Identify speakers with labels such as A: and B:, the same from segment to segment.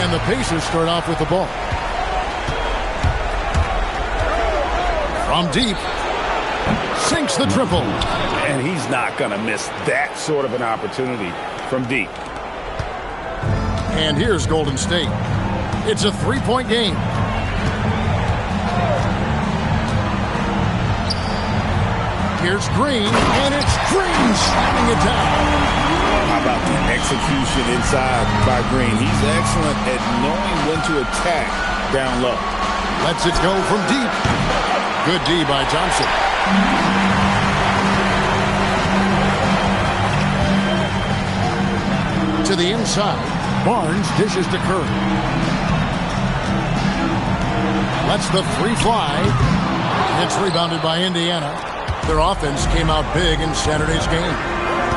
A: And the Pacers start off with the ball. From deep. Sinks the triple.
B: And he's not going to miss that sort of an opportunity from deep.
A: And here's Golden State. It's a three-point game. Here's Green, and it's Green slamming it down.
B: How about the execution inside by Green? He's excellent at knowing when to attack down low.
A: Lets it go from deep. Good D by Thompson. To the inside. Barnes dishes to Curry. Lets the three fly. It's rebounded by Indiana. Their offense came out big in Saturday's game.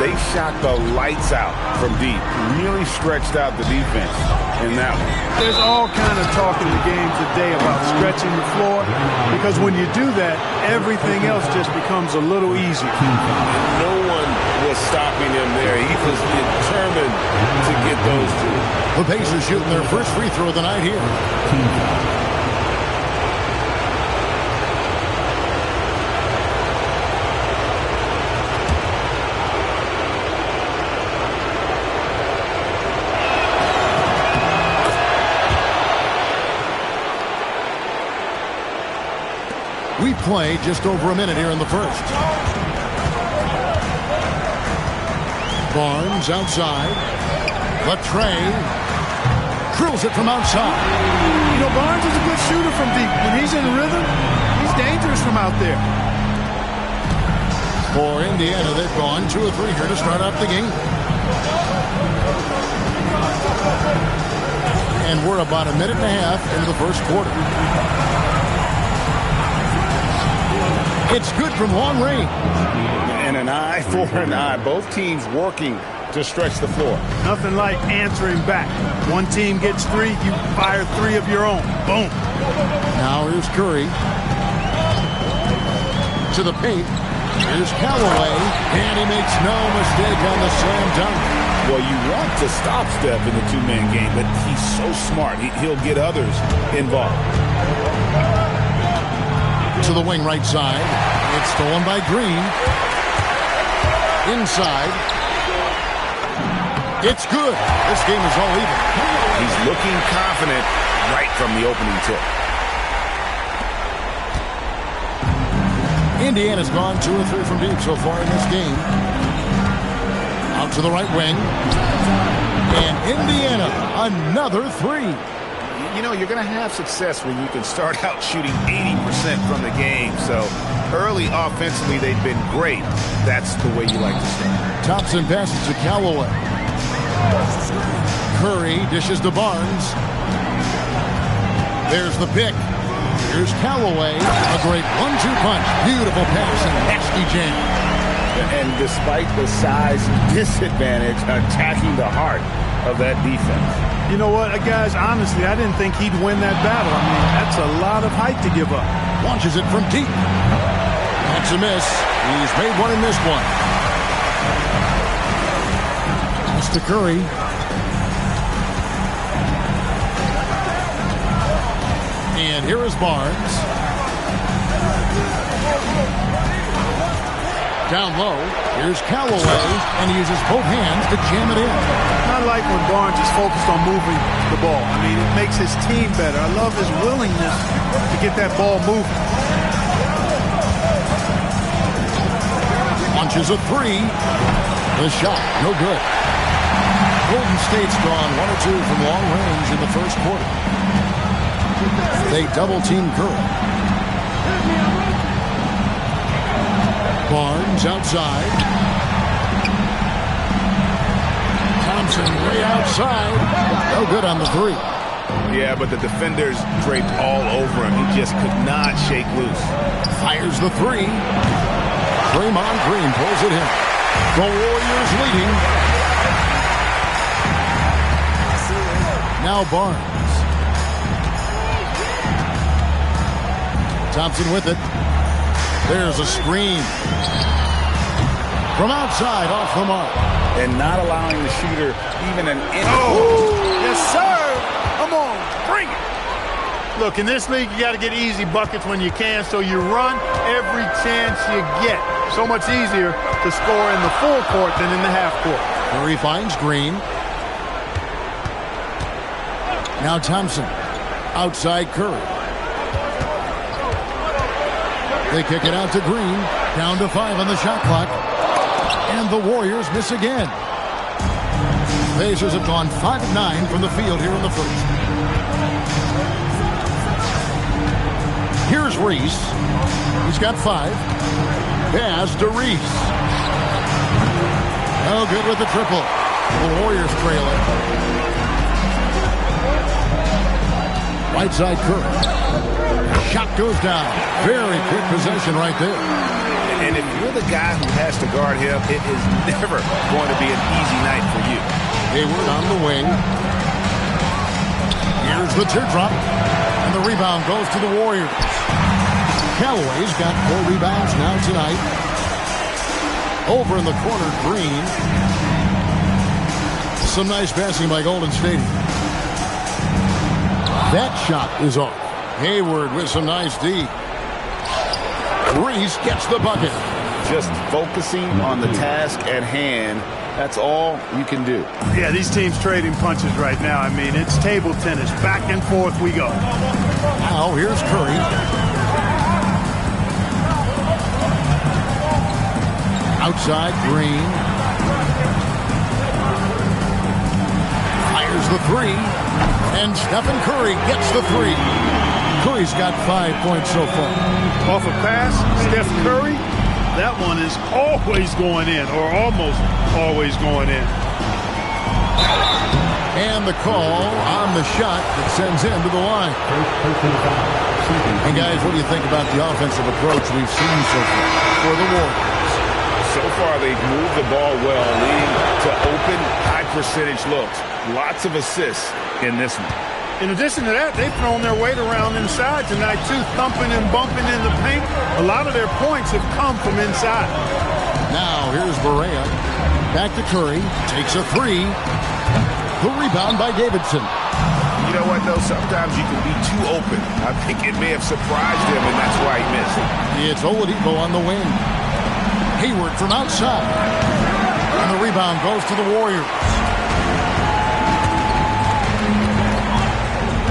B: They shot the lights out from deep. Really stretched out the defense in that one.
C: There's all kind of talk in the game today about stretching the floor, because when you do that, everything else just becomes a little easier.
B: No one was stopping him there. He was determined to get those two.
A: The Pacers shooting their first free throw of the night here. We play just over a minute here in the first. Barnes outside. Latrey drills it from outside.
C: You know, Barnes is a good shooter from deep. When he's in rhythm, he's dangerous from out there.
A: For Indiana, they've gone 2 or 3 here to start off the game. And we're about a minute and a half into the first quarter. It's good from long range.
B: And an eye for an eye. Both teams working to stretch the floor.
C: Nothing like answering back. One team gets 3, you fire 3 of your own. Boom.
A: Now here's Curry. To the paint. Here's Callaway. And he makes no mistake on the slam dunk.
B: Well, you want to stop Steph in the two-man game, but he's so smart. He'll get others involved.
A: To the wing right side. It's stolen by Green. Inside. It's good. This game is all even.
B: He's looking confident right from the opening tip.
A: Indiana's gone 2 or 3 from deep so far in this game. Out to the right wing. And Indiana, another 3.
B: You know, you're going to have success when you can start out shooting 80% from the game. So early offensively, they've been great. That's the way you like to start.
A: Thompson passes to Callaway. Curry dishes to Barnes. There's the pick. Here's Callaway. A great 1-2 punch. Beautiful pass and nasty jam.
B: And despite the size disadvantage, attacking the heart of that defense.
C: You know what, guys, honestly, I didn't think he'd win that battle. I mean, that's a lot of height to give up.
A: Launches it from deep. That's a miss. He's made one and missed one. Pass to Curry. And here is Barnes. Down low, here's Callaway, and he uses both hands to jam it in.
C: I like when Barnes is focused on moving the ball. I mean, it makes his team better. I love his willingness to get that ball moving.
A: Launches a 3. The shot, no good. Golden State's gone 1 or 2 from long range in the first quarter. They double-team Curry. Barnes outside. Thompson way outside. No good on the 3.
B: Yeah, but the defenders draped all over him. He just could not shake loose.
A: Fires the 3. Draymond Green pulls it in. The Warriors leading. Now Barnes. Thompson with it. There's a screen. From outside, off the mark.
B: And not allowing the shooter even an inch.
C: Oh, yes, sir. A bring it. Look, in this league, you got to get easy buckets when you can, so you run every chance you get. So much easier to score in the full court than in the half court.
A: Curry finds Green. Now Thompson. Outside Curry. They kick it out to Green. Down to 5 on the shot clock. And the Warriors miss again. Pacers have gone 5 of 9 from the field here in the first. Here's Reese. He's got 5. Pass to Reese. No good with the triple. The Warriors trail it. Right side Curry. Shot goes down. Very quick possession right there.
B: And if you're the guy who has to guard him, it is never going to be an easy night for you.
A: Hayward on the wing. Here's the teardrop. And the rebound goes to the Warriors. Callaway's got 4 rebounds now tonight. Over in the corner, Green. Some nice passing by Golden State. That shot is off. Hayward with some nice D. Reese gets the bucket.
B: Just focusing on the task at hand. That's all you can do.
C: Yeah, these teams trading punches right now. I mean, it's table tennis. Back and forth we go.
A: Now here's Curry. Outside Green. Fires the 3. And Stephen Curry gets the 3. Curry's got 5 points so far.
C: Off a pass, Steph Curry, that one is always going in, or almost always going in.
A: And the call on the shot that sends him to the line. And guys, what do you think about the offensive approach we've seen so far for the Warriors?
B: So far, they've moved the ball well, leading to open, high-percentage looks. Lots of assists in this one.
C: In addition to that, they've thrown their weight around inside tonight, too, thumping and bumping in the paint. A lot of their points have come from inside.
A: Now, here's Barea. Back to Curry. Takes a 3. The rebound by Davidson.
B: You know what, though? Sometimes you can be too open. I think it may have surprised him, and that's why he missed it.
A: It's Oladipo on the wing. Hayward from outside. And the rebound goes to the Warriors.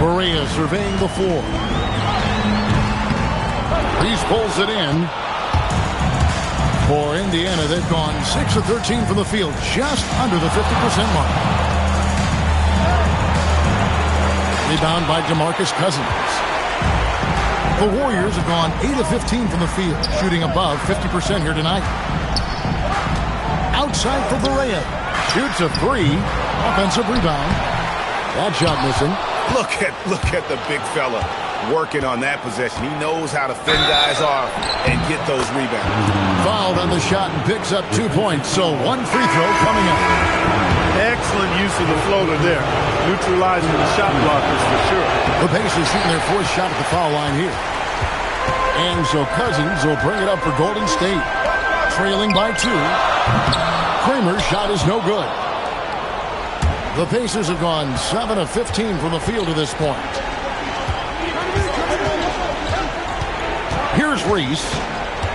A: Barea surveying the floor. Reese pulls it in. For Indiana, they've gone 6 of 13 from the field, just under the 50% mark. Rebound by DeMarcus Cousins. The Warriors have gone 8 of 15 from the field, shooting above 50% here tonight. Outside for Barea. Shoots a 3. Offensive rebound. That shot missing.
B: Look at the big fella working on that possession. He knows how to fend guys off and get those rebounds.
A: Fouled on the shot and picks up 2 points, so 1 free throw coming up.
C: Excellent use of the floater there. Neutralizing the shot blockers for sure.
A: The Pacers shooting their 4th shot at the foul line here. And so Cousins will bring it up for Golden State. Trailing by 2. Kramer's shot is no good. The Pacers have gone 7 of 15 from the field to this point. Here's Reese.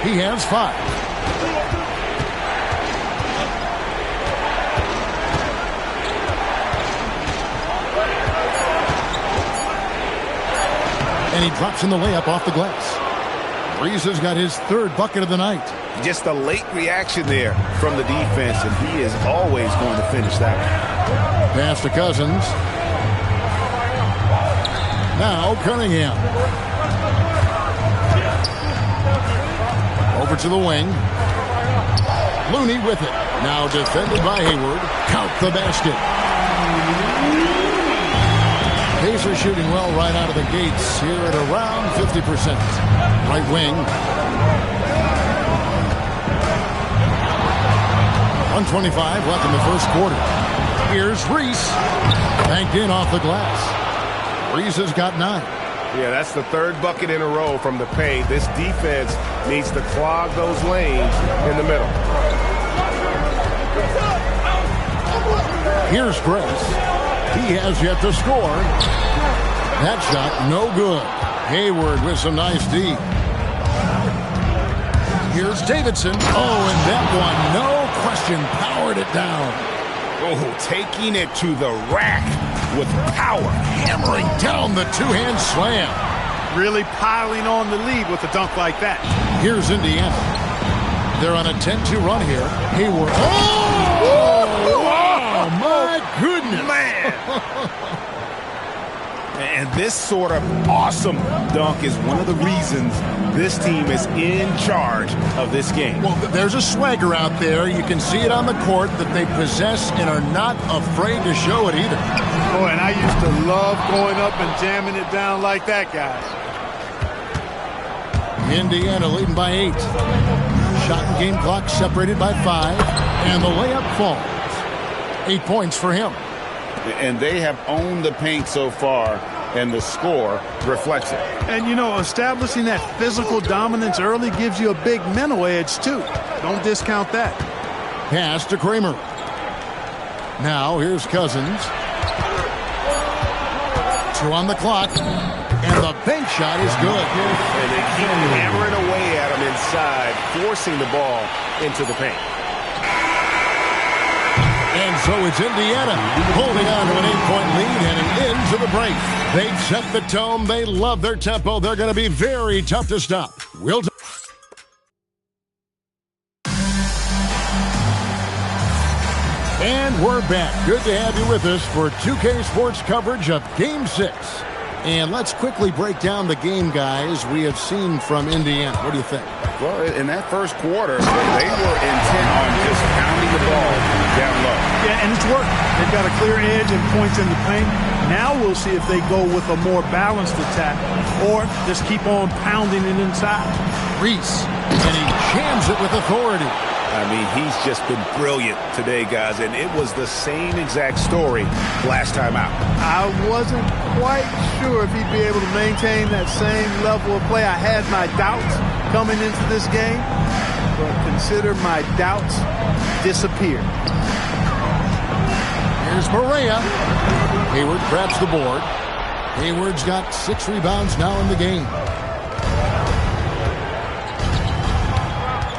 A: He has 5. And he drops in the layup off the glass. Reese has got his 3rd bucket of the night.
B: Just a late reaction there from the defense, and he is always going to finish that one.
A: Pass to Cousins. Now Cunningham. Over to the wing. Looney with it. Now defended by Hayward. Count the basket. Pacers shooting well right out of the gates here at around 50%. Right wing. 1:25 left in the first quarter. Here's Reese. Banked in off the glass. Reese has got 9.
B: Yeah, that's the 3rd bucket in a row from the paint. This defense needs to clog those lanes in the middle.
A: Here's Grace. He has yet to score. That shot, no good. Hayward with some nice D. Here's Davidson. Oh, and that one, no question, powered it down.
B: Oh, taking it to the rack with power.
A: Hammering down the two-hand slam.
C: Really piling on the lead with a dunk like that.
A: Here's Indiana. They're on a 10-2 run here. Hayward. Oh, my goodness.
B: Man. And this sort of awesome dunk is one of the reasons this team is in charge of this game.
A: Well, there's a swagger out there. You can see it on the court that they possess and are not afraid to show it either.
C: Oh, and I used to love going up and jamming it down like that, guys.
A: Indiana leading by 8. Shot and game clock separated by 5. And the layup falls. 8 points for him.
B: And they have owned the paint so far, and the score reflects it.
C: And, you know, establishing that physical dominance early gives you a big mental edge, too. Don't discount that.
A: Pass to Kramer. Now, here's Cousins. 2 on the clock. And the bank shot is good.
B: And they keep hammering away at him inside, forcing the ball into the paint.
A: And so it's Indiana holding on to an 8-point lead heading into the break. They've set the tone. They love their tempo. They're going to be very tough to stop. And we're back. Good to have you with us for 2K Sports coverage of Game 6. And let's quickly break down the game, guys, we have seen from Indiana. What do you think?
B: Well, in that first quarter, they were intent on just pounding the ball down low.
C: Yeah, and it's worked. They've got a clear edge and points in the paint. Now we'll see if they go with a more balanced attack or just keep on pounding it inside.
A: Reese, and he jams it with authority.
B: I mean, he's just been brilliant today, guys, and it was the same exact story last time out.
C: I wasn't quite sure if he'd be able to maintain that same level of play. I had my doubts coming into this game, but consider my doubts disappeared.
A: Here's Barea. Hayward grabs the board. Hayward's got 6 rebounds now in the game.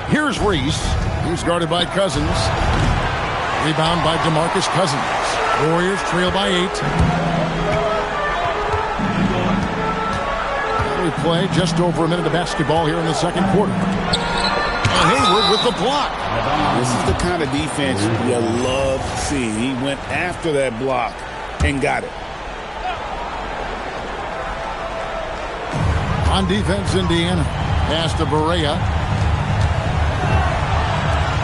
A: Here's Reese. He's guarded by Cousins. Rebound by DeMarcus Cousins. Warriors trail by 8. We play just over a minute of basketball here in the second quarter. And Hayward with the block.
B: This is the kind of defense you love seeing. He went after that block and got it.
A: On defense, Indiana. Pass to Barea.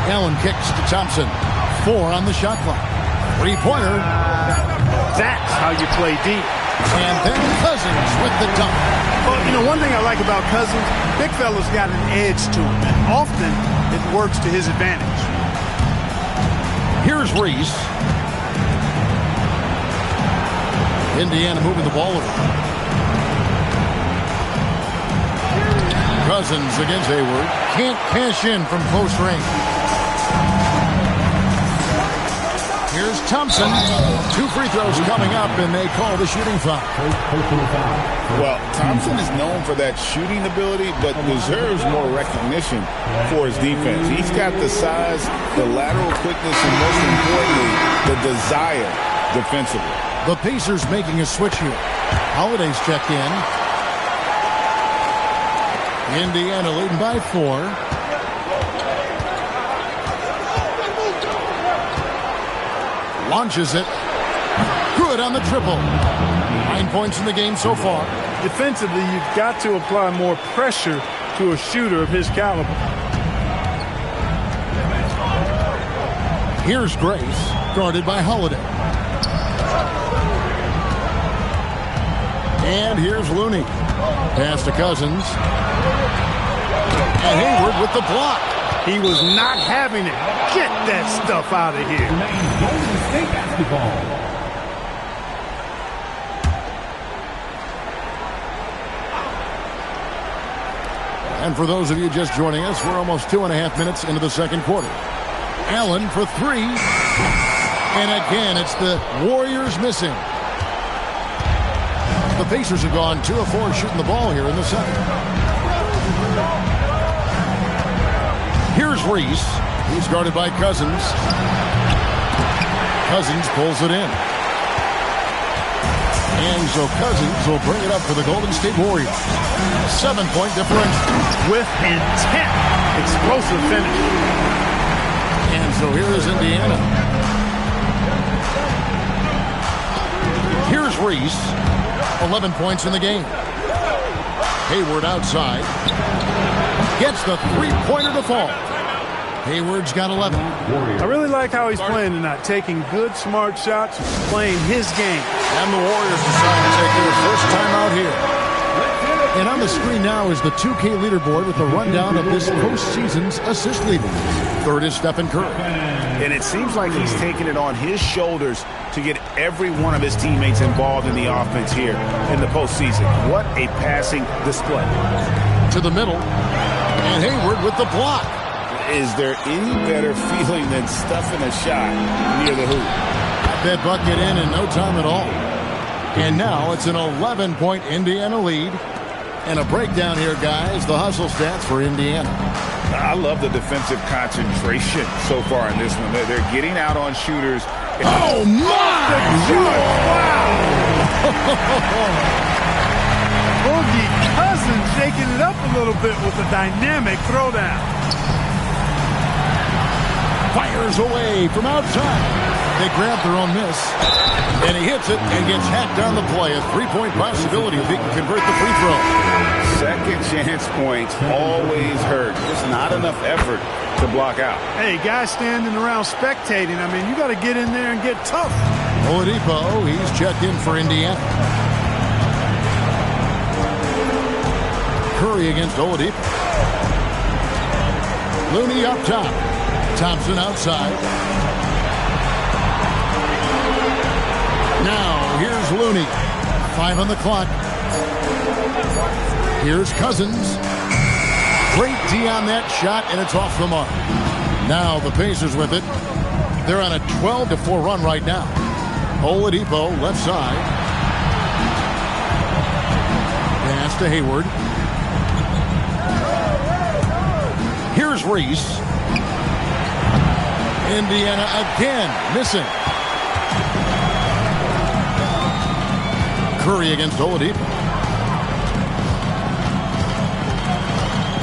A: Allen kicks to Thompson. 4 on the shot clock. 3-pointer.
C: That's how you play deep.
A: And then Cousins with the dunk.
C: Well, you know, one thing I like about Cousins, big fella's got an edge to him, and often it works to his advantage.
A: Here's Reese. Indiana moving the ball over. Cousins against Hayward. Can't cash in from close range. Here's Thompson. 2 free throws coming up, and they call the shooting foul.
B: Well, Thompson is known for that shooting ability, but deserves more recognition for his defense. He's got the size, the lateral quickness, and most importantly, the desire defensively.
A: The Pacers making a switch here. Holiday's checked in. Indiana leading by 4. Launches it. Good on the triple. 9 points in the game so far.
C: Defensively, you've got to apply more pressure to a shooter of his caliber.
A: Here's Grace, guarded by Holiday. And here's Looney. Pass to Cousins. And Hayward with the block.
C: He was not having it. Get that stuff out of here.
D: Golden State basketball.
A: And for those of you just joining us, we're almost 2.5 minutes into the second quarter. Allen for 3. And again, it's the Warriors missing. the Pacers have gone 2 of 4 shooting the ball here in the second. Here's Reese. He's guarded by Cousins. Cousins pulls it in. And so Cousins will bring it up for the Golden State Warriors. 7-point differential.
C: With intent. Explosive finish.
A: And so here is Indiana. Here's Reese. 11 points in the game. Hayward outside. Gets the three-pointer to fall. Hayward's got 11.
C: I really like how he's playing tonight. Taking good, smart shots. Playing his game.
A: And the Warriors decide to take their first time out here. And on the screen now is the 2K leaderboard with a rundown of this postseason's assist leaders. Third is Stephen Curry.
B: And it seems like he's taking it on his shoulders to get every one of his teammates involved in the offense here in the postseason. What a passing display.
A: To the middle. And Hayward with the block.
B: Is there any better feeling than stuffing a shot near the hoop?
A: That bucket in no time at all. And now it's an 11-point Indiana lead. And a breakdown here, guys. The hustle stats for Indiana.
B: I love the defensive concentration so far in this one. They're getting out on shooters.
A: Oh, my God!
C: Boogie Cousins shaking it up a little bit with a dynamic throwdown.
A: Fires away from outside. They grab their own miss. And he hits it and gets hacked on the play. A three-point possibility if he can convert the free throw.
B: Second chance points always hurt. Just not enough effort to block out.
C: Hey, guys standing around spectating. I mean, you got to get in there and get tough.
A: Oladipo, he's checked in for Indiana. Curry against Oladipo. Looney up top. Thompson outside. Now, here's Looney. 5 on the clock. Here's Cousins. Great D on that shot, and it's off the mark. Now the Pacers with it. They're on a 12-4 run right now. Oladipo, left side. Pass to Hayward. Here's Reese. Indiana again, missing. Curry against Oladipo.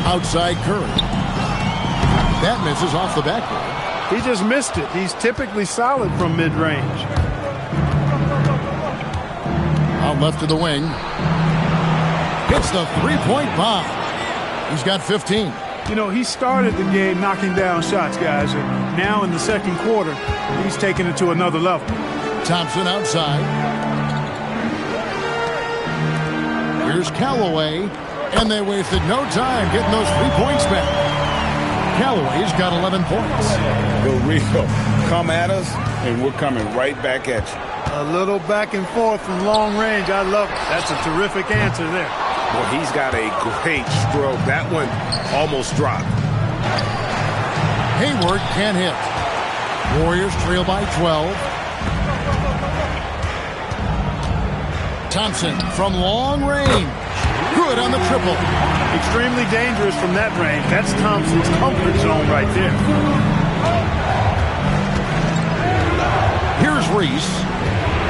A: Outside Curry. That misses off the backboard.
C: He just missed it. He's typically solid from mid-range.
A: Out left of the wing. Hits the three-point bomb. He's got 15.
C: You know, he started the game knocking down shots, guys, and now in the second quarter, he's taking it to another level.
A: Thompson outside. Here's Callaway, and they wasted no time getting those 3 points back. Callaway's got 11 points.
B: Go Rico, come at us, and we're coming right back at you.
C: A little back and forth from long range. I love it. That's a terrific answer there.
B: Well, he's got a great stroke. That one almost dropped.
A: Hayward can't hit. Warriors trail by 12. Thompson from long range. Good on the triple.
C: Extremely dangerous from that range. That's Thompson's comfort zone right there.
A: Here's Reese.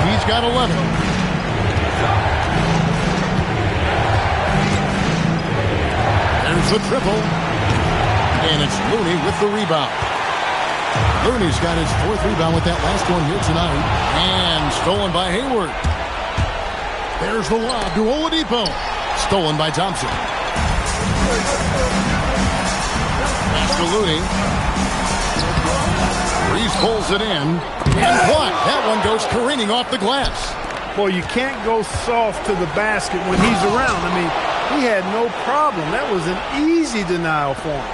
A: He's got 11. There's the triple. And it's Looney with the rebound. Looney's got his 4th rebound with that last one here tonight. And stolen by Hayward. There's the lob to Oladipo. Stolen by Thompson. Pass to Looney. Reese pulls it in. And blocked. That one goes careening off the glass.
C: Boy, you can't go soft to the basket when he's around. I mean, he had no problem. That was an easy denial for him.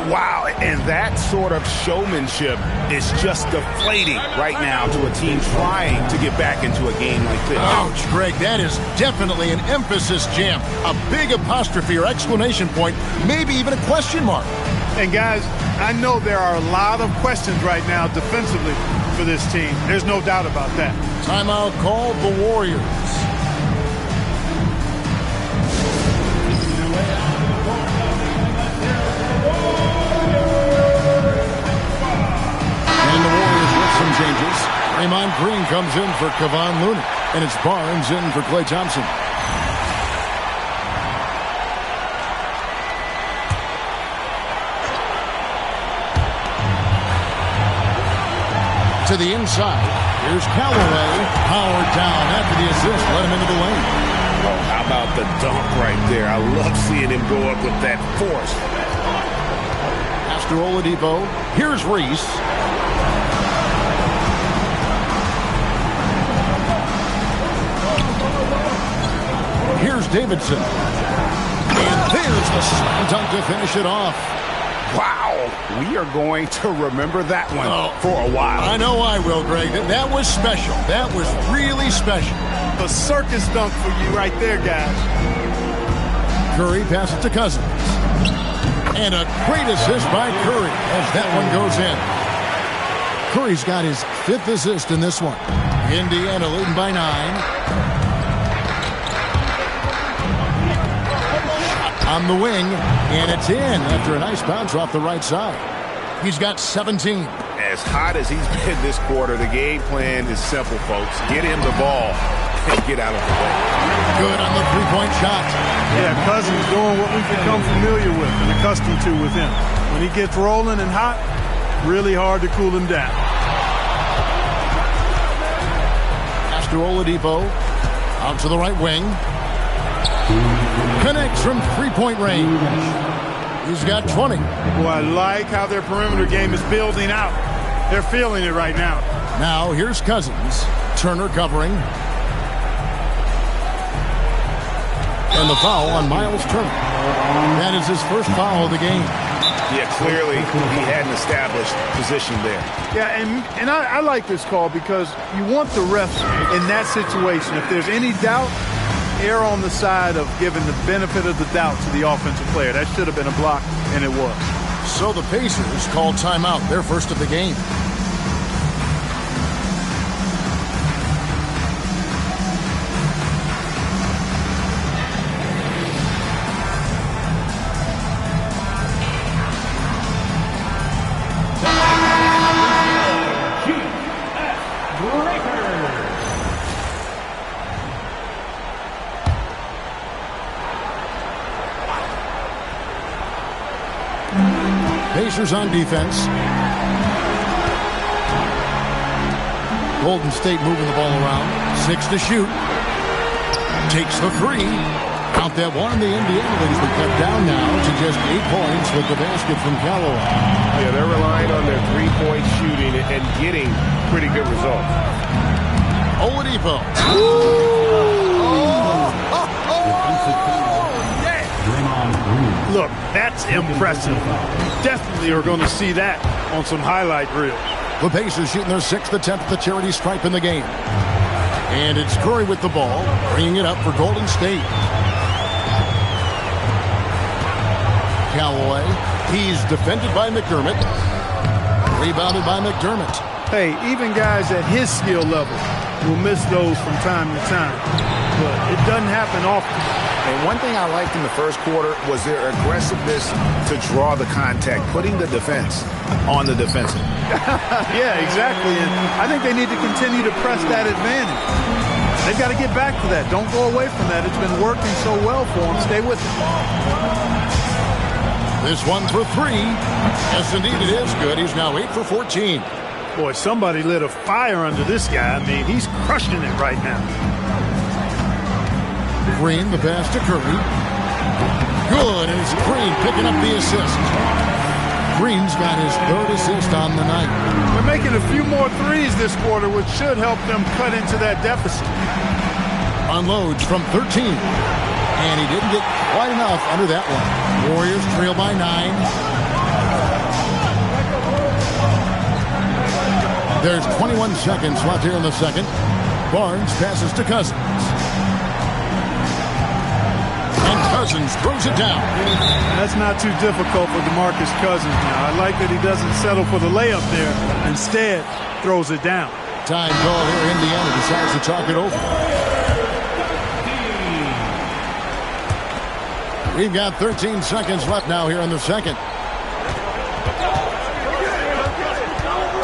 B: Wow, and that sort of showmanship is just deflating right now to a team trying to get back into a game like this.
A: Ouch, Greg, that is definitely an emphasis jam. A big apostrophe or exclamation point, maybe even a question mark.
C: And guys, I know there are a lot of questions right now defensively for this team. There's no doubt about that.
A: Timeout called the Warriors. Draymond Green comes in for Kevon Looney. And it's Barnes in for Klay Thompson. To the inside. Here's Callaway. Powered down after the assist. Let him into the lane.
E: Oh, how about the dunk right there? I love seeing him go up with that force.
A: Pastor Oladipo. Here's Reese. Here's Davidson. And there's the slam dunk to finish it off.
E: Wow, we are going to remember that one for a while.
A: I know I will, Greg. That was special. That was really special.
C: A circus dunk for you right there, guys.
A: Curry passes to Cousins. And a great assist by Curry as that one goes in. Curry's got his 5th assist in this one. Indiana leading by 9. On the wing, and it's in after a nice bounce off the right side. He's got 17.
E: As hot as he's been this quarter, the game plan is simple, folks. Get him the ball and get out of the way.
A: Good on the three-point shot.
C: Yeah, Cousins doing what we've become familiar with and accustomed to with him. When he gets rolling and hot, really hard to cool him down.
A: Pastor Oladipo out to the right wing. Connects from three-point range. He's got 20.
C: Boy, I like how their perimeter game is building out. They're feeling it right now.
A: Now here's Cousins. Turner covering. And the foul on Miles Turner. That is his first foul of the game.
E: Yeah, clearly he hadn't established position there.
C: Yeah, and I like this call because you want the refs in that situation. If there's any doubt, err on the side of giving the benefit of the doubt to the offensive player. That should have been a block, and it was.
A: So the Pacers call timeout, their first of the game. Pacers on defense. Golden State moving the ball around. 6 to shoot. Takes the 3. Count that one. The Indiana leads been cut down now to just 8 points with the basket from Callaway.
E: Yeah, they're relying on their three-point shooting and getting pretty good results.
A: Oladipo.
C: Look, that's impressive. You definitely are going to see that on some highlight reels.
A: The Pacers shooting their 6th attempt at the charity stripe in the game. And it's Curry with the ball, bringing it up for Golden State. Callaway. He's defended by McDermott. Rebounded by McDermott.
C: Hey, even guys at his skill level will miss those from time to time. But it doesn't happen often.
E: And one thing I liked in the first quarter was their aggressiveness to draw the contact, putting the defense on the defensive.
C: Yeah, exactly. And I think they need to continue to press that advantage. They've got to get back to that. Don't go away from that. It's been working so well for them. Stay with it.
A: This one for 3. Yes, indeed, it is good. He's now 8 for 14.
C: Boy, somebody lit a fire under this guy. I mean, he's crushing it right now.
A: Green, the pass to Curry. Good, and it's Green picking up the assist. Green's got his 3rd assist on the night.
C: They're making a few more threes this quarter, which should help them cut into that deficit.
A: Unloads from 13. And he didn't get quite enough under that one. Warriors trail by 9. There's 21 seconds left here in the second. Barnes passes to Cousins. And Cousins throws it down.
C: That's not too difficult for DeMarcus Cousins now. I like that he doesn't settle for the layup there. Instead, throws it down.
A: Time call here. Indiana decides to talk it over. We've got 13 seconds left now here in the second.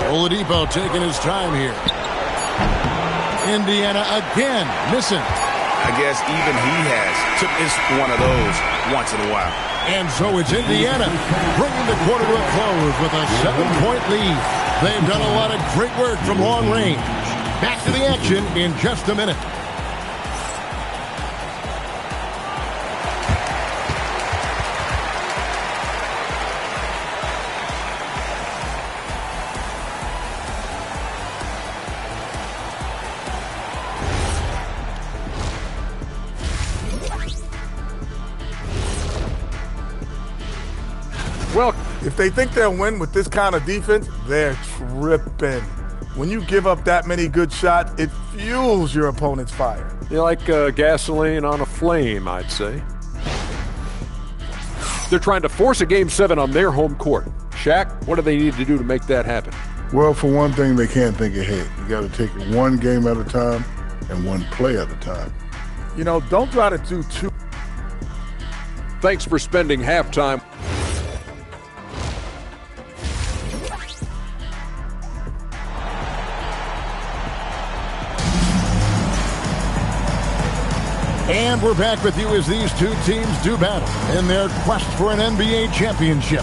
A: Oladipo taking his time here. Indiana again missing.
E: I guess even he is one of those once in a while.
A: And so it's Indiana bringing the quarter to a close with a 7-point lead. They've done a lot of great work from long range. Back to the action in just a minute.
F: Well, if they think they'll win with this kind of defense, they're tripping. When you give up that many good shots, it fuels your opponent's fire.
G: You're like gasoline on a flame, I'd say. They're trying to force a Game 7 on their home court. Shaq, what do they need to do to make that happen?
H: Well, for one thing, they can't think ahead. You got to take it one game at a time and one play at a time.
F: You know, don't try to do two.
G: Thanks for spending halftime.
A: And we're back with you as these two teams do battle in their quest for an NBA championship.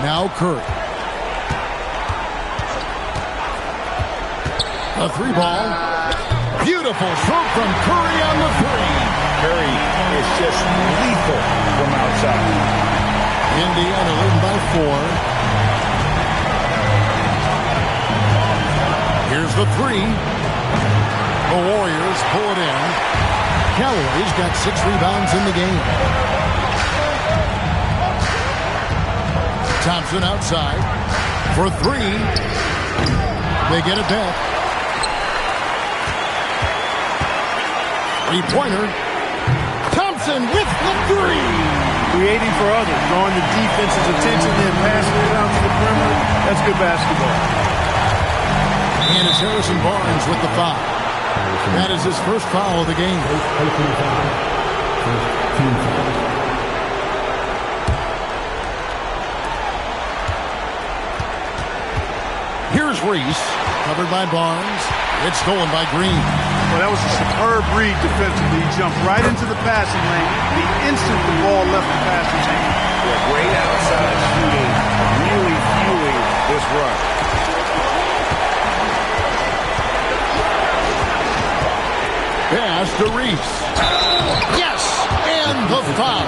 A: Now Curry. A three ball. Beautiful stroke from Curry on the three.
E: Curry is just lethal from outside.
A: Indiana leading by 4. Here's the three. The Warriors pull it in. Callaway's got 6 rebounds in the game. Thompson outside for 3. They get it back. Three-pointer. Thompson with the 3.
C: Creating for others, drawing the defense's attention, then passing it out to the perimeter. That's good basketball.
A: And it's Harrison Barnes with the foul. That is his first foul of the game. Here's Reese, covered by Barnes. It's stolen by Green.
C: Well, that was a superb read defensively. He jumped right into the passing lane the instant the ball left the passer's hand.
E: Yeah, great outside shooting, really fueling this run.
A: Pass to Reese. Yes! And the foul.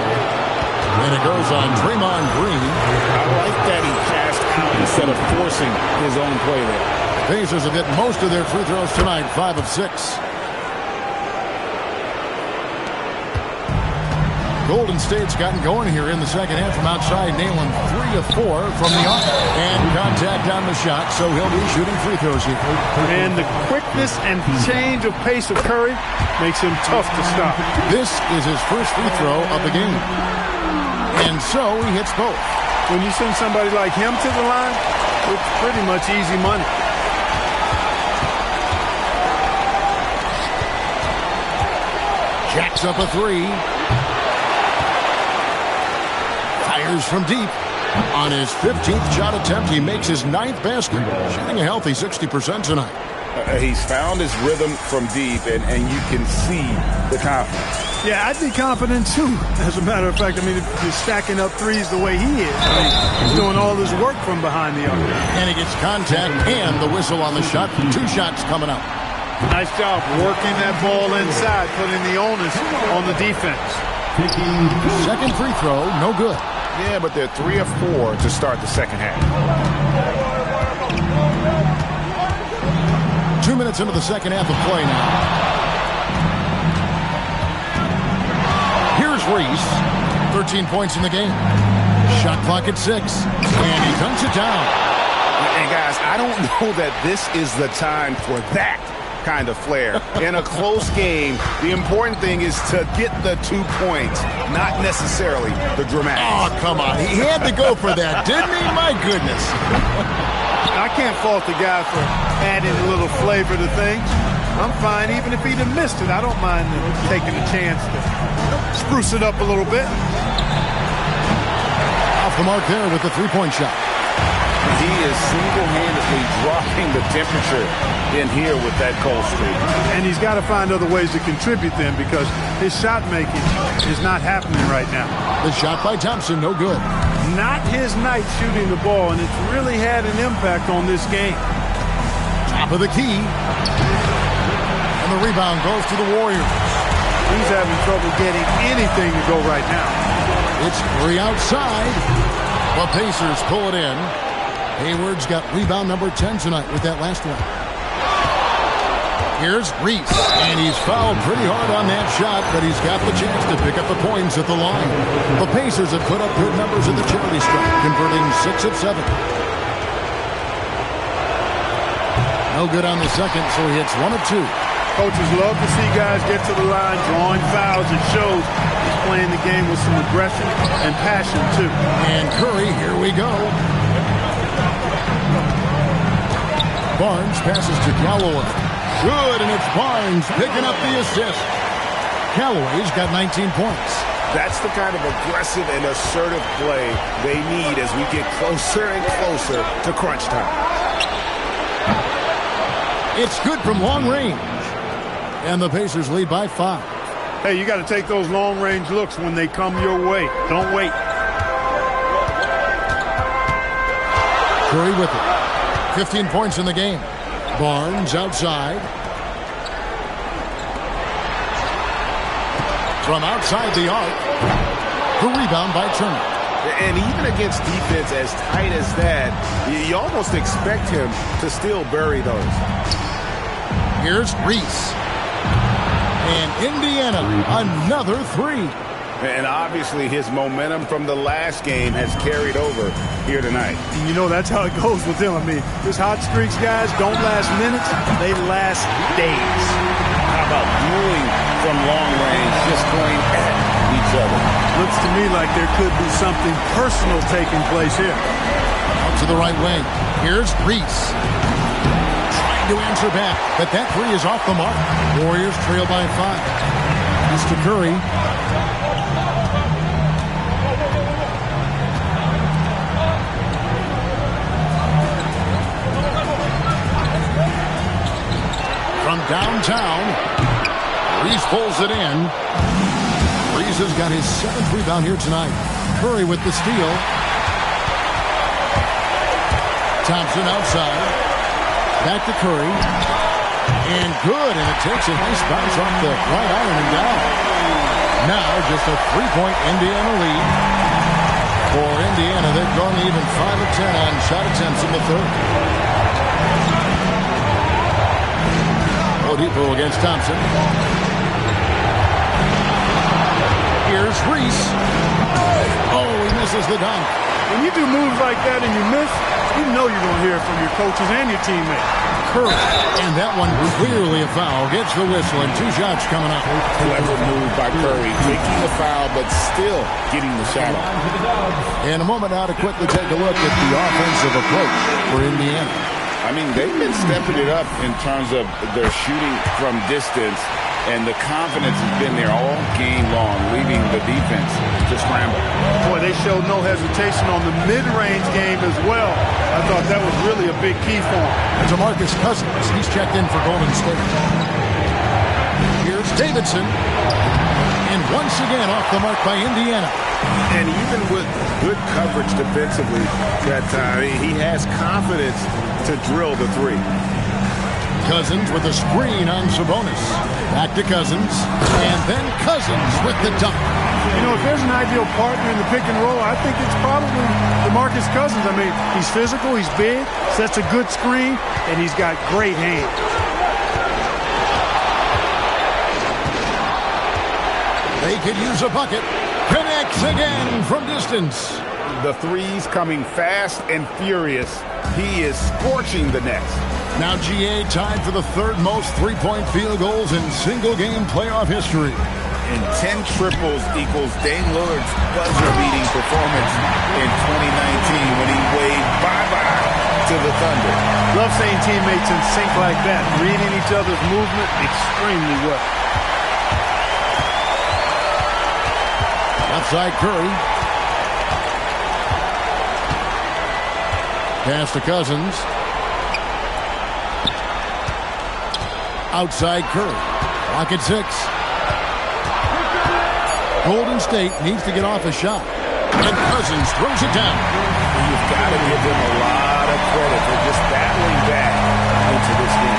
A: And it goes on Draymond Green.
B: I like that he passed out instead of forcing his own play there.
A: Pacers have hit most of their free throws tonight, 5 of 6. Golden State's gotten going here in the second half from outside, nailing 3 of 4 from the arc. And contact on the shot, so he'll be shooting free throws here.
C: And the quickness and change of pace of Curry makes him tough to stop.
A: This is his first free throw of the game. And so he hits both.
C: When you send somebody like him to the line, it's pretty much easy money.
A: Jacks up a 3. Fires from deep. On his 15th shot attempt, he makes his 9th basket. Shooting a healthy 60% tonight.
B: He's found his rhythm from deep, and you can see the confidence.
C: Yeah, I'd be confident too. As a matter of fact, I mean, if you're stacking up threes the way he is, he's doing all his work from behind the arc.
A: And he gets contact and the whistle on the shot. 2 shots coming up.
C: Nice job working that ball inside, putting the onus on the defense.
A: Second free throw, no good.
E: Yeah, but they're 3 of 4 to start the second half.
A: 2 minutes into the second half of play now. Here's Reese. 13 points in the game. Shot clock at 6. And he dunks it down.
E: And guys, I don't know that this is the time for that kind of flair. In a close game, the important thing is to get the 2 points, not necessarily the dramatics.
A: Oh, come on. He had to go for that, didn't he? My goodness.
C: I can't fault the guy for adding a little flavor to things. I'm fine even if he'd have missed it. I don't mind taking a chance to spruce it up a little bit.
A: Off the mark there with the three-point shot.
E: He is single-handedly dropping the temperature in here with that cold streak.
C: And he's got to find other ways to contribute then because his shot making is not happening right now.
A: The shot by Thompson, no good.
C: Not his night shooting the ball, and it's really had an impact on this game.
A: Top of the key. And the rebound goes to the Warriors.
C: He's having trouble getting anything to go right now.
A: It's 3 outside. The Pacers pull it in. Hayward's got rebound number 10 tonight with that last one. Here's Reese, and he's fouled pretty hard on that shot, but he's got the chance to pick up the points at the line. The Pacers have put up good numbers in the charity stripe, converting 6 of 7. No good on the second, so he hits 1 of 2.
C: Coaches love to see guys get to the line, drawing fouls. It shows he's playing the game with some aggression and passion, too.
A: And Curry, here we go. Barnes passes to Callaway. Good, and it's Barnes picking up the assist. Callaway's got 19 points.
E: That's the kind of aggressive and assertive play they need as we get closer and closer to crunch time.
A: It's good from long range. And the Pacers lead by 5.
C: Hey, you got to take those long-range looks when they come your way. Don't wait.
A: Curry with it. 15 points in the game. Barnes outside. From outside the arc. The rebound by Turner.
E: And even against defense as tight as that, you almost expect him to still bury those.
A: Here's Reese. And Indiana, another 3.
E: And obviously his momentum from the last game has carried over here tonight.
C: You know, that's how it goes with him. I mean, his hot streaks, guys, don't last minutes. They last days.
E: How about dueling from long range, just going at each other?
C: Looks to me like there could be something personal taking place here.
A: Out to the right wing. Here's Reese. To answer back, but that 3 is off the mark. Warriors trail by 5. Mr. Curry. From downtown, Reese pulls it in. Reese has got his 7th rebound here tonight. Curry with the steal. Thompson outside. Back to Curry. And good, and it takes a nice bounce off the right iron and down. Now just a 3-point Indiana lead. For Indiana, they've gone even 5 of 10 on shot attempts in the third. Oladipo against Thompson. Here's Reese. Oh, he misses the dunk.
C: When you do moves like that and you miss, you know you're going to hear from your coaches and your teammates.
A: Curry. And that one clearly a foul. Gets the whistle and 2 shots coming up.
E: Clever move by Curry. Taking the foul, but still getting the shot off.
A: In a moment now to quickly take a look at the offensive approach for Indiana.
E: I mean, they've been stepping it up in terms of their shooting from distance, and the confidence has been there all game long, leaving the defense to scramble.
C: Boy, they showed no hesitation on the mid-range game as well. I thought that was really a big key for them.
A: And DeMarcus Cousins, he's checked in for Golden State. Here's Davidson. And once again off the mark by Indiana.
E: And even with good coverage defensively that time, he has confidence to drill the 3.
A: Cousins with a screen on Sabonis. Back to Cousins. And then Cousins with the dunk.
C: You know, if there's an ideal partner in the pick and roll, I think it's probably DeMarcus Cousins. I mean, he's physical, he's big, sets a good screen, and he's got great hands.
A: They could use a bucket. Connects again from distance.
E: The 3's coming fast and furious. He is scorching the nets.
A: Now GA tied for the third most three-point field goals in single-game playoff history.
B: And 10 triples equals Dame Lillard's buzzer-beating performance in 2019 when he waved bye-bye to the Thunder.
C: Love seeing teammates in sync like that, reading each other's movement extremely well.
A: Outside Curry. Pass to Cousins. Outside Curry. Clock at 6. Golden State needs to get off a shot. And Cousins throws it down.
B: You've got to give them a lot of credit for just battling back into this game.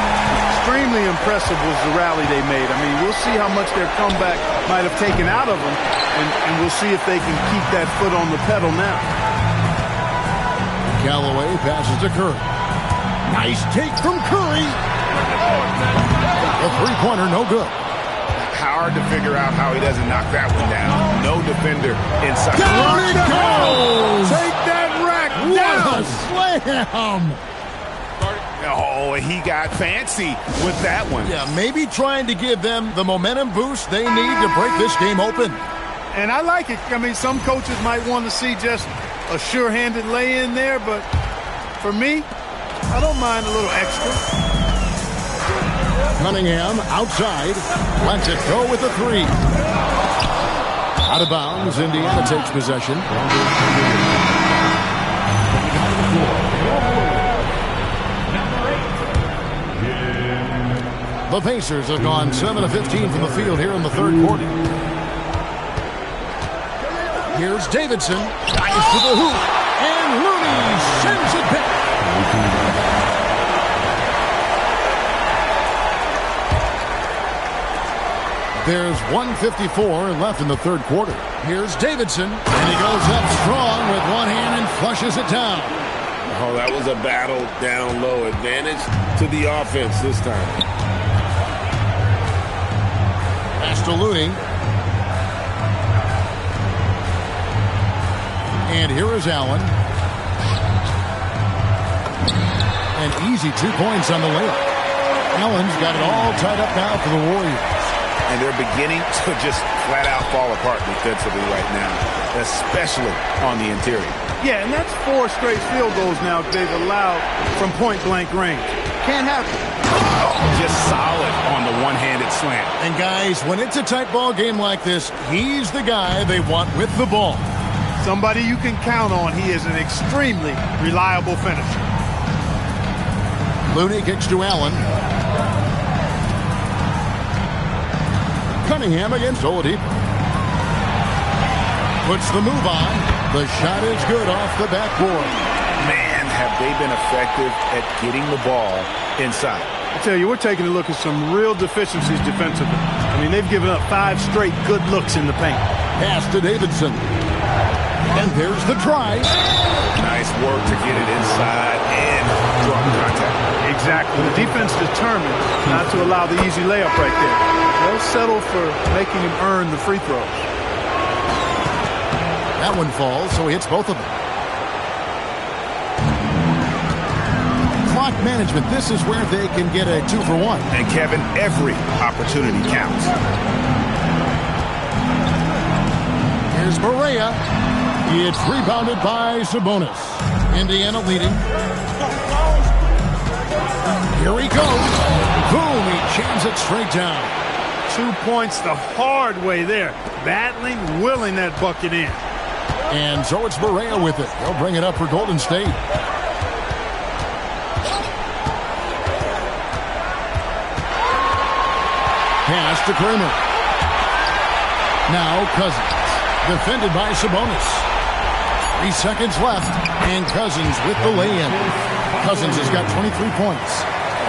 C: Extremely impressive was the rally they made. I mean, we'll see how much their comeback might have taken out of them, and we'll see if they can keep that foot on the pedal now.
A: Callaway passes to Curry. Nice take from Curry. The three-pointer, no good.
B: Hard to figure out how he doesn't knock that one down. No defender inside.
A: Down it goes!
C: Take that rack
A: What
C: down!
A: a slam!
B: Oh, he got fancy with that one.
A: Yeah, maybe trying to give them the momentum boost they need to break this game open.
C: And I like it. I mean, some coaches might want to see just a sure-handed lay-in there, but for me, I don't mind a little extra.
A: Cunningham outside. Lets it go with a three. Out of bounds. Indiana takes possession. The Pacers have gone 7 of 15 from the field here in the third quarter. Here's Davidson. Dives to the hoop. And Looney sends it back. There's 1:54 left in the third quarter. Here's Davidson, and he goes up strong with one hand and flushes it down.
E: Oh, that was a battle down low. Advantage to the offense this time.
A: Pass to Looney. And here is Allen. An easy 2 points on the layup. Allen's got it all tied up now for the Warriors.
B: And they're beginning to just flat-out fall apart defensively right now, especially on the interior.
C: Yeah, and that's 4 straight field goals now they've allowed from point-blank range. Can't happen.
B: Just solid on the one-handed slam.
A: And guys, when it's a tight ball game like this, he's the guy they want with the ball.
C: Somebody you can count on. He is an extremely reliable finisher.
A: Looney kicks to Allen. Cunningham against Oladipo. Puts the move on. The shot is good off the backboard.
B: Man, have they been effective at getting the ball inside.
C: I tell you, we're taking a look at some real deficiencies defensively. I mean, they've given up 5 straight good looks in the paint.
A: Pass to Davidson. And there's the try.
B: Nice work to get it inside and draw contact.
C: Exactly. The defense determined not to allow the easy layup right there. They'll settle for making him earn the free throws.
A: That one falls, so he hits both of them. Clock management. This is where they can get a 2-for-1.
B: And Kevin, every opportunity counts.
A: Here's Barea. It's rebounded by Sabonis. Indiana leading. Here he goes. Boom, he jams it straight down.
C: 2 points the hard way there. Battling, willing that bucket in.
A: And so it's Barea with it. They'll bring it up for Golden State. Pass to Kramer. Now Cousins. Defended by Sabonis. 3 seconds left. And Cousins with the lay-in. Cousins has got 23 points.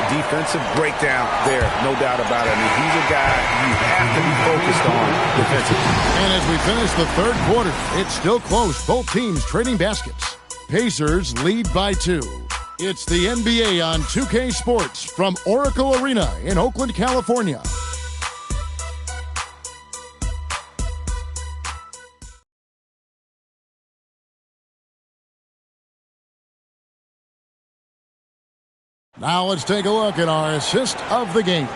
B: Defensive breakdown there, no doubt about it. I mean, he's a guy you have to be focused on defensively.
A: And as we finish the third quarter, it's still close. Both teams trading baskets. Pacers lead by 2. It's the NBA on 2K Sports from Oracle Arena in Oakland, California. Now let's take a look at our assist of the game.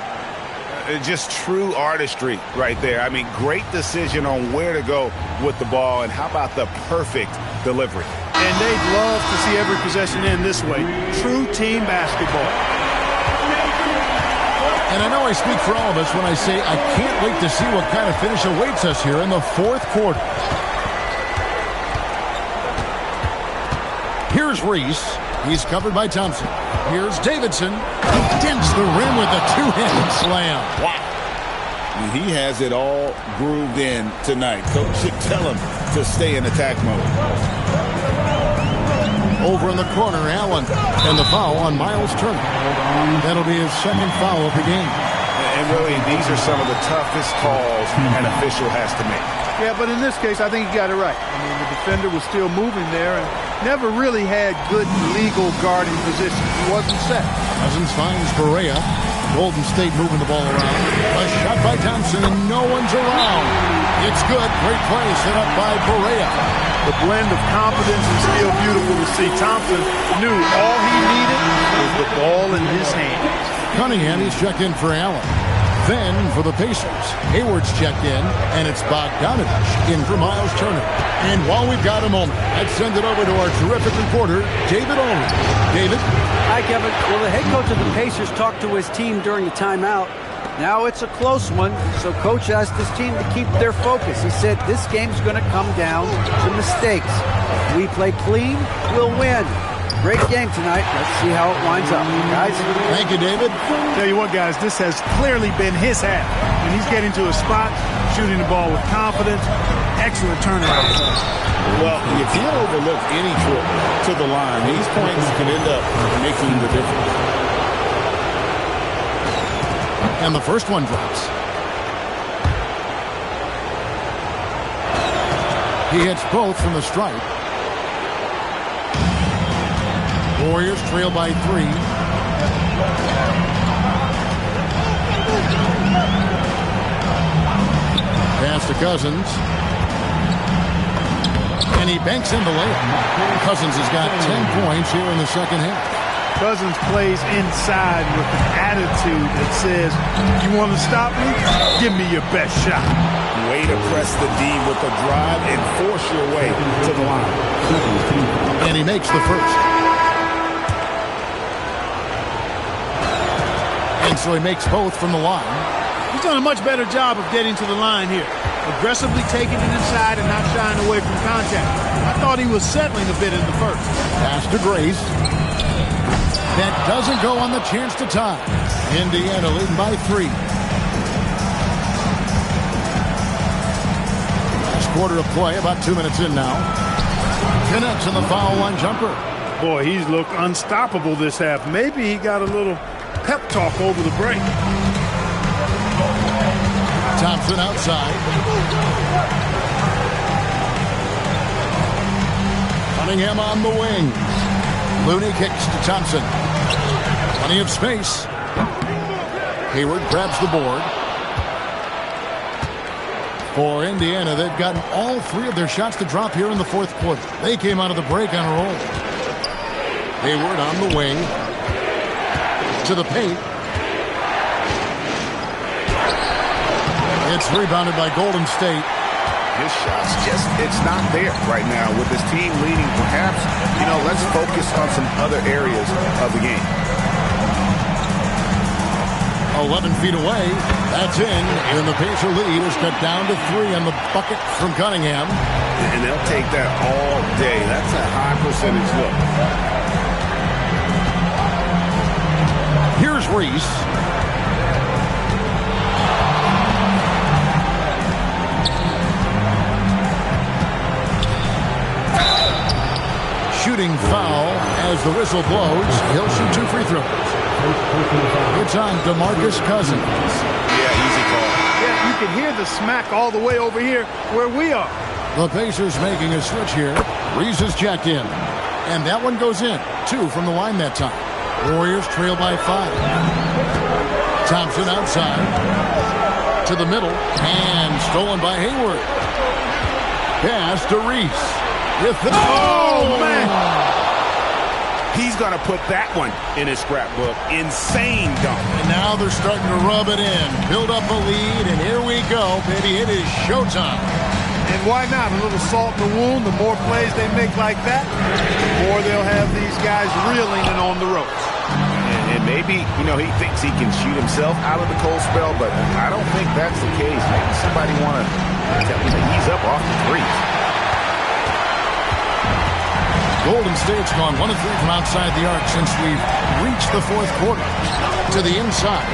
E: Just true artistry right there. I mean, great decision on where to go with the ball, and how about the perfect delivery?
C: And they'd love to see every possession end this way. True team basketball.
A: And I know I speak for all of us when I say I can't wait to see what kind of finish awaits us here in the fourth quarter. Here's Reese. He's covered by Thompson. Here's Davidson. He dents the rim with a two-handed slam.
E: Wow. He has it all grooved in tonight. Coach should tell him to stay in attack mode.
A: Over in the corner, Allen. And the foul on Miles Turner. That'll be his second foul of the game.
E: And really, these are some of the toughest calls an official has to make.
C: Yeah, but in this case, I think he got it right. I mean, the defender was still moving there and never really had good legal guarding position. He wasn't set.
A: Cousins finds Barea. Golden State moving the ball around. A shot by Thompson, and no one's around. It's good. Great play set up by Barea.
C: The blend of confidence is still beautiful to see. Thompson knew all he needed was the ball in his hands.
A: Cunningham, he's checked in for Allen. Then for the Pacers, Hayward's checked in, and it's Bogdanovich in for Miles Turner. And while we've got a moment, let's send it over to our terrific reporter, David Ulrich. David?
I: Hi, Kevin. Well, the head coach of the Pacers talked to his team during the timeout. Now it's a close one, so coach asked his team to keep their focus. He said this game's going to come down to mistakes. If we play clean, we'll win. Great game tonight. Let's see how it winds up. Guys?
A: Thank you, David.
C: Tell you what, guys, this has clearly been his half. When he's getting to a spot, shooting the ball with confidence, excellent turnaround.
E: Well, you can't overlook any trip to the line. These points can end up making the difference.
A: And the first one drops. He hits both from the stripe. Warriors trail by 3. Pass to Cousins. And he banks in the layup. Cousins has got 10 points here in the second half.
C: Cousins plays inside with an attitude that says, you want to stop me? Give me your best shot.
E: Way to press the D with the drive and force your way to the line.
A: And he makes the first. And so he makes both from the line.
C: He's done a much better job of getting to the line here. Aggressively taking it inside and not shying away from contact. I thought he was settling a bit in the first.
A: Pass to Grace. That doesn't go on the chance to tie. Indiana leading by 3. Last quarter of play, about 2 minutes in now. Connects on the foul line jumper.
C: Boy, he's looked unstoppable this half. Maybe he got a little pep talk over the break.
A: Thompson outside. Cunningham on the wing. Looney kicks to Thompson. Plenty of space. Hayward grabs the board. For Indiana, they've gotten all 3 of their shots to drop here in the fourth quarter. They came out of the break on a roll. Hayward on the wing. To the paint. It's rebounded by Golden State.
E: His shots it's not there right now with his team leading. Perhaps, let's focus on some other areas of the game.
A: 11 feet away. That's in. And the Pacer lead is cut down to 3 on the bucket from Cunningham.
E: And they'll take that all day. That's a high percentage look.
A: Here's Reese. Shooting foul as the whistle blows. He'll shoot 2 free throws. It's on DeMarcus Cousins.
E: Yeah, easy call.
C: Yeah, you can hear the smack all the way over here where we are.
A: The Pacers making a switch here. Reese is checked in. And that one goes in. 2 from the line that time. Warriors trail by 5. Thompson outside. To the middle. And stolen by Hayward. Pass to Reese. Oh,
C: man.
E: he's going to put that one in his scrapbook. Insane dunk.
A: And now they're starting to rub it in, build up a lead, and here we go, baby. It is showtime.
C: And why not? A little salt in the wound. The more plays they make like that, the more they'll have these guys reeling and on the ropes.
E: And maybe, he thinks he can shoot himself out of the cold spell, but I don't think that's the case. Maybe somebody want to tell him to ease up off the threes.
A: Golden State's gone 1 of 3 from outside the arc since we've reached the fourth quarter. To the inside.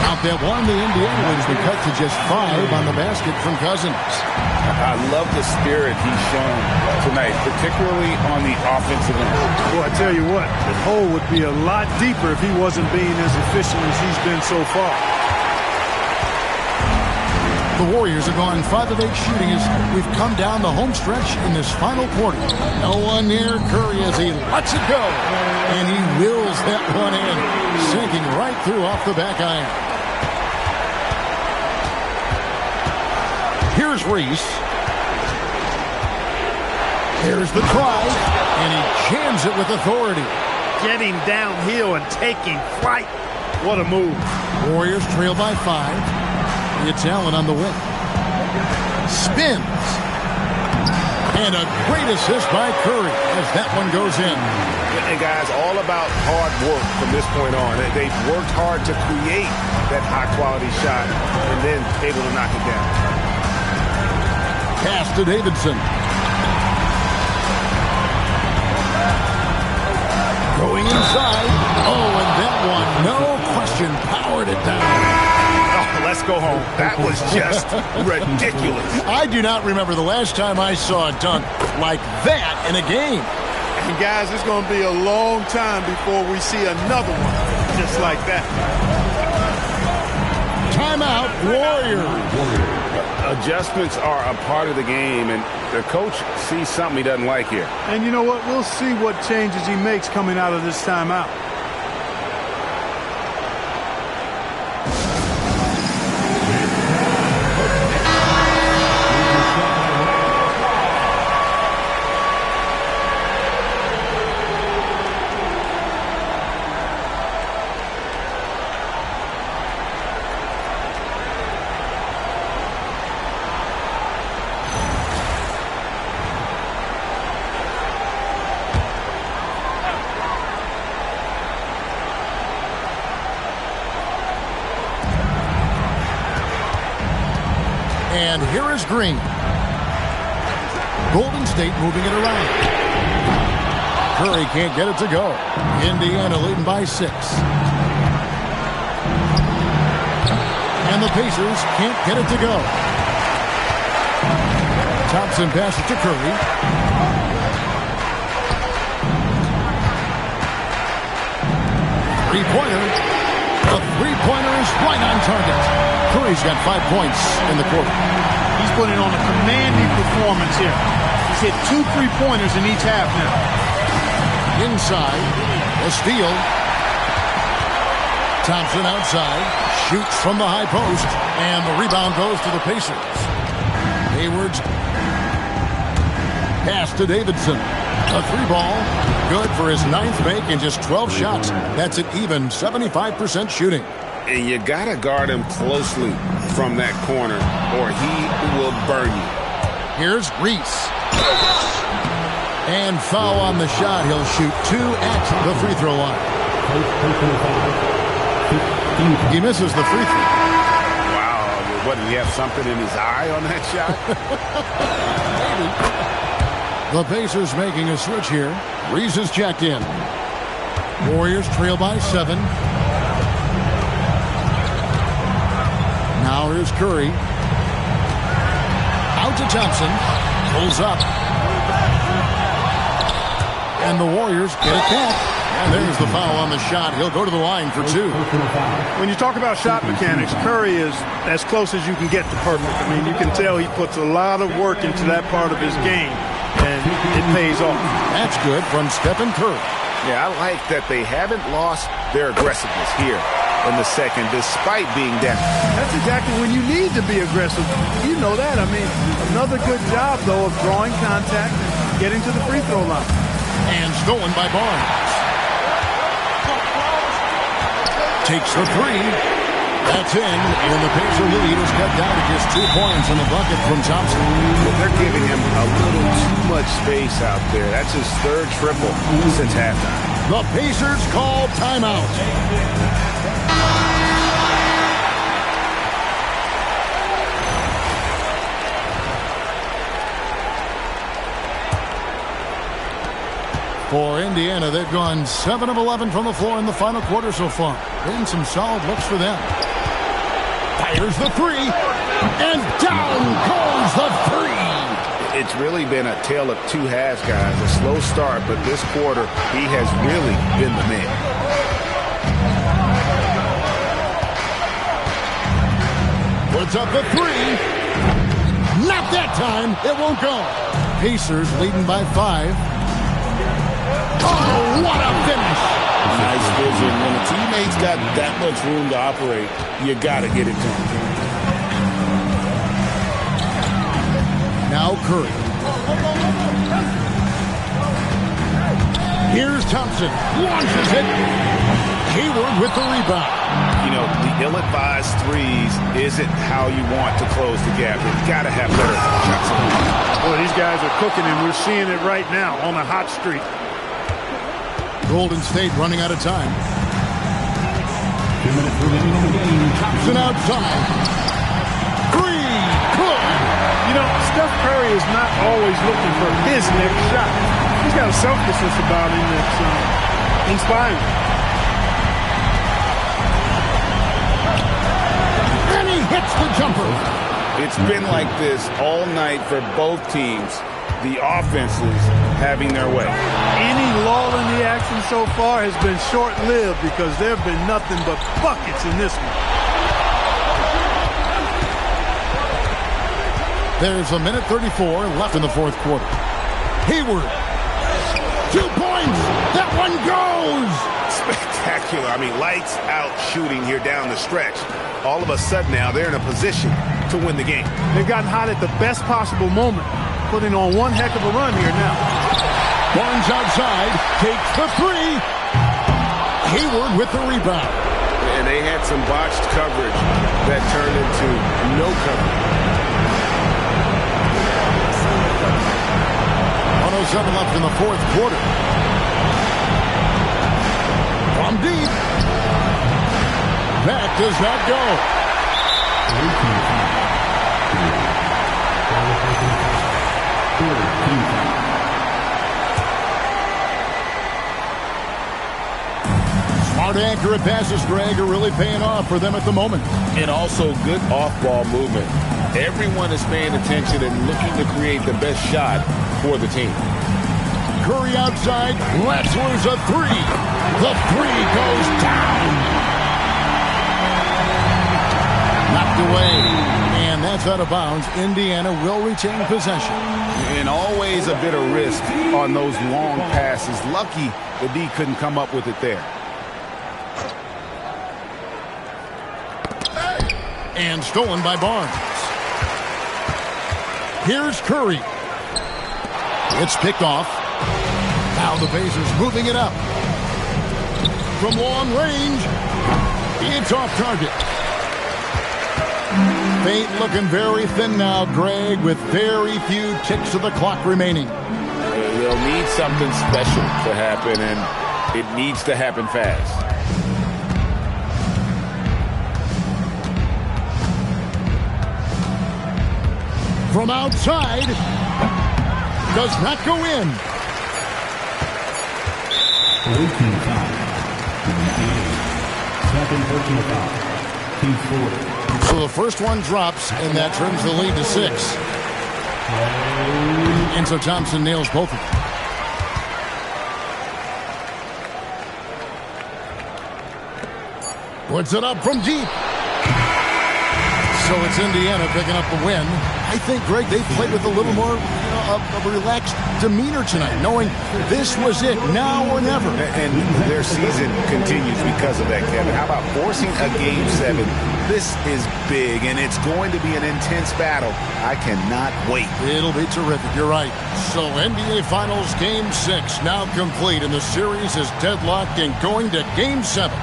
A: Out that one, the Indiana wins the cut to just 5 on the basket from Cousins.
E: I love the spirit he's shown tonight, particularly on the offensive end.
C: Well, I tell you what, the hole would be a lot deeper if he wasn't being as efficient as he's been so far.
A: The Warriors are gone 5 of 8 shooting as we've come down the home stretch in this final quarter. No one near Curry as he lets it go. And he wills that one in, sinking right through off the back iron. Here's Reese. Here's the try, and he jams it with authority.
C: Getting downhill and taking flight. What a move.
A: Warriors trail by 5. It's Allen on the wing. Spins. And a great assist by Curry as that one goes in.
E: And guys, all about hard work from this point on. They've worked hard to create that high-quality shot and then able to knock it down.
A: Pass to Davidson. Going inside. Oh, and that one, no question, powered it down.
E: Let's go home. That was just ridiculous.
A: I do not remember the last time I saw a dunk like that in a game.
C: And guys, it's going to be a long time before we see another one just like that.
A: Timeout, Warriors.
E: Adjustments are a part of the game, and the coach sees something he doesn't like here.
C: And you know what? We'll see what changes he makes coming out of this timeout.
A: And here is Green. Golden State moving it around. Curry can't get it to go. Indiana leading by 6. And the Pacers can't get it to go. Thompson passes to Curry. Three-pointer. The three-pointer is right on target. Curry's got 5 points in the quarter.
C: He's putting on a commanding performance here. He's hit 2 3-pointers in each half now.
A: Inside, a steal. Thompson outside, shoots from the high post, and the rebound goes to the Pacers. Hayward's pass to Davidson. A 3-ball, good for his 9th make in just 12 shots. That's an even 75% shooting.
E: And you got to guard him closely from that corner or he will burn you.
A: Here's Reese. And foul on the shot. He'll shoot 2 at the free throw line. He misses the free throw.
E: Wow. What, did he have something in his eye on that shot?
A: Maybe. The Pacers making a switch here. Reese is checked in. Warriors trail by 7. Now here's Curry. Out to Thompson. Pulls up. And the Warriors get it back. And there's the foul on the shot. He'll go to the line for 2.
C: When you talk about shot mechanics, Curry is as close as you can get to perfect. I mean, you can tell he puts a lot of work into that part of his game, and it pays off.
A: That's good from Stephen Curry.
E: Yeah, I like that they haven't lost their aggressiveness here in the second, despite being down.
C: That's exactly when you need to be aggressive. You know that. I mean, another good job, though, of drawing contact and getting to the free throw line.
A: And stolen by Barnes. Takes the three. That's in, and the Pacer lead is cut down to just 2 points in the bucket from Thompson.
E: Well, they're giving him a little too much space out there. That's his third triple since halftime.
A: The Pacers call timeout. For Indiana, they've gone 7 of 11 from the floor in the final quarter so far. Been some solid looks for them. Fires the three, and down goes the three.
E: It's really been a tale of two halves, guys. A slow start, but this quarter, he has really been the man.
A: Puts up the three. Not that time. It won't go. Pacers leading by 5. Oh, what a finish.
E: Nice vision. When a teammate's got that much room to operate, you got to get it to him.
A: Now Curry. Here's Thompson. Launches it. Hayward with the rebound.
E: You know, the ill-advised threes isn't how you want to close the gap. You've got to have better shots.
C: Boy, these guys are cooking, and we're seeing it right now on a hot streak.
A: Golden State running out of time.
D: 2 minutes remaining in the game.
A: Thompson outside. Three. Good.
C: You know, Steph Curry is not always looking for his next shot. He's got a selflessness about him that's inspiring.
A: And he hits the jumper.
E: It's been like this all night for both teams. The offenses having their way.
C: Any lull in the action so far has been short-lived because there have been nothing but buckets in this one.
A: There's a minute 34 left in the fourth quarter. Hayward. 2 points. That one goes.
E: Spectacular. I mean, lights out shooting here down the stretch. All of a sudden now they're in a position to win the game.
C: They've gotten hot at the best possible moment, putting on one heck of a run here now.
A: Barnes outside, takes the three. Hayward with the rebound.
E: And they had some botched coverage that turned into no coverage.
A: 107 left in the fourth quarter. From deep. That does not go. Smart, accurate passes, Greg, are really paying off for them at the moment.
E: And also good off-ball movement. Everyone is paying attention and looking to create the best shot for the team.
A: Curry outside, lets loose a three. The three goes down. Knocked away. And that's out of bounds. Indiana will retain possession.
E: And always a bit of risk on those long passes. Lucky the D couldn't come up with it there.
A: And stolen by Barnes. Here's Curry. It's picked off. Now the Pacers moving it up. From long range, it's off target. Fate looking very thin now, Greg, with very few ticks of the clock remaining.
E: They'll need something special to happen, and it needs to happen fast.
A: From outside, does not go in.
D: Team foul. Second personal foul. Team 4.
A: So the first one drops, and that trims the lead to 6. And so Thompson nails both of them. Puts it up from deep. So it's Indiana picking up the win. I think, Greg, they played with a little more of a relaxed demeanor tonight, knowing this was it, now or never.
E: And their season continues because of that, Kevin. How about forcing a Game 7? This is big, and it's going to be an intense battle. I cannot wait.
A: It'll be terrific. You're right. So NBA Finals Game 6 now complete, and the series is deadlocked and going to Game 7.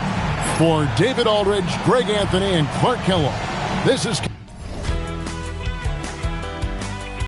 A: For David Aldridge, Greg Anthony, and Clark Kellogg, this is...